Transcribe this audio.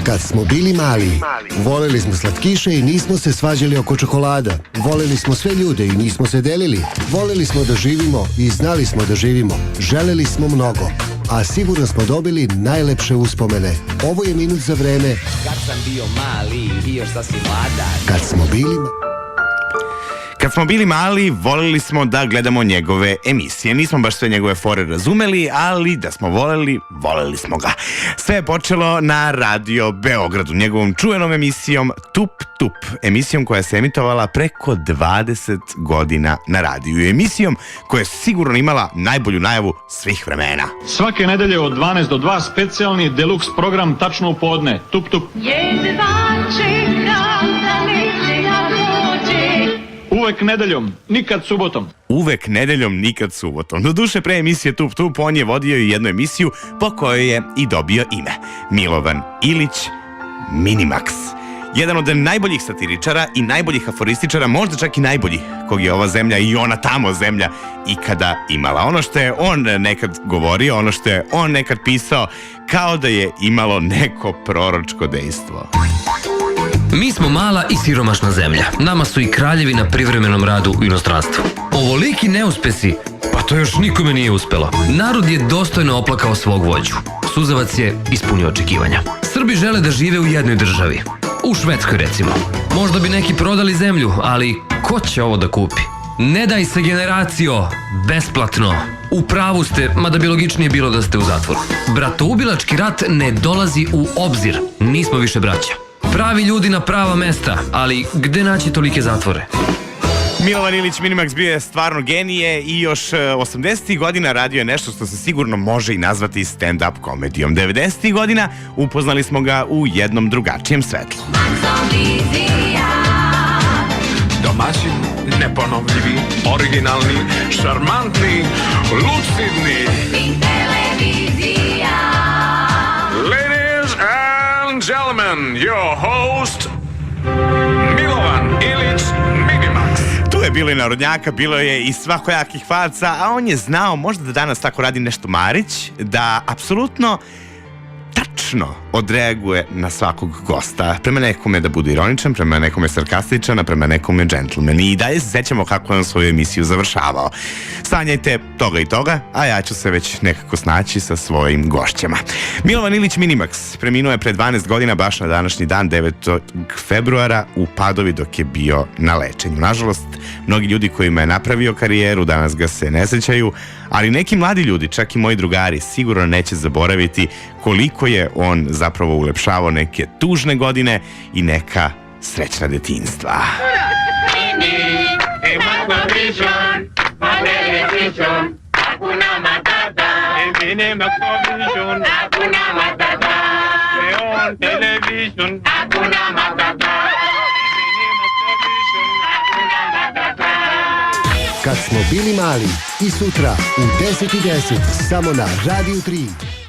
Kad smo bili mali, voleli smo slatkiše i nismo se svađali oko čokolada. Voleli smo sve ljude i nismo se delili. Voleli smo da živimo i znali smo da živimo. Želeli smo mnogo, a sigurno smo dobili najlepše uspomene. Ovo je minut za vreme Kad sam bio mali i još sasvim mladan. Kad smo bili Kad smo bili mali, voleli smo da gledamo njegove emisije. Nismo baš sve njegove fore razumeli, ali da smo voleli smo ga. Sve je počelo na Radio Beogradu, njegovom čuvenom emisijom Tup Tup, emisijom koja se emitovala preko 20 godina na radiju. Emisijom koja je sigurno imala najbolju najavu svih vremena. Svake nedelje od 12 do 2 specijalni deluks program tačno u podne. Tup Tup. Jedva čekam da nedelja dođe. Uvek nedeljom, nikad subotom. Uvek nedeljom, nikad subotom. Doduše, pre emisije Tup Tup on je vodio i jednu emisiju po kojoj je i dobio ime. Milovan Ilić Minimax. Jedan od najboljih satiričara i najboljih aforističara, možda čak i najbolji kog je ova zemlja i ona tamo zemlja ikada imala. Ono što je on nekad govorio, ono što je on nekad pisao, kao da je imalo neko proročko dejstvo. Mi smo mala i siromašna zemlja. Nama su i kraljevi na privremenom radu u inostranstvu. Ovoliki neuspesi, pa to još nikome nije uspelo. Narod je dostojno oplakao svog vođu. Suzavac je ispunio očekivanja. Srbi žele da žive u jednoj državi. U Švedskoj, recimo. Možda bi neki prodali zemlju, ali ko će ovo da kupi? Ne daj se, generacijo, besplatno. U pravu ste, mada bi logičnije bilo da ste u zatvoru. Bratoubilački rat ne dolazi u obzir. Nismo više braća. Pravi ljudi na prava mesta, ali gde naći tolike zatvore? Milovan Ilić Minimax bio je stvarno genije i još 80. godina radio je nešto što se sigurno može i nazvati stand-up komedijom. 90. godina upoznali smo ga u jednom drugačijem svetlu. Domaćin, neponovljivi, originalni, šarmantni, lucidni. Ladies and gentlemen, your host, Milovan Ilić Minimax. Tu je bilo i narodnjaka, bilo je i svakojakih faca, a on je znao, možda da danas tako radi nešto Marić, da apsolutno tačno odreaguje na svakog gosta. Prema nekome da bude ironičan, prema nekome sarkastičan, a prema nekome džentlmen. I dalje se sećamo kako je on svoju emisiju završavao. Sanjajte toga i toga, a ja ću se već nekako snaći sa svojim gošćama. Milovan Ilić Minimax preminuo je pre 12 godina, baš na današnji dan, 9. februara, u Padovi dok je bio na lečenju. Nažalost, mnogi ljudi kojima je napravio karijeru danas ga se ne sećaju, ali neki mladi ljudi, čak i moji drugari, sigurno neće zaboraviti koliko je on zapravo ulepšavao neke tužne godine i neka srećna detinjstva. Kad smo bili mali i sutra u 10:10 samo na Radio 3.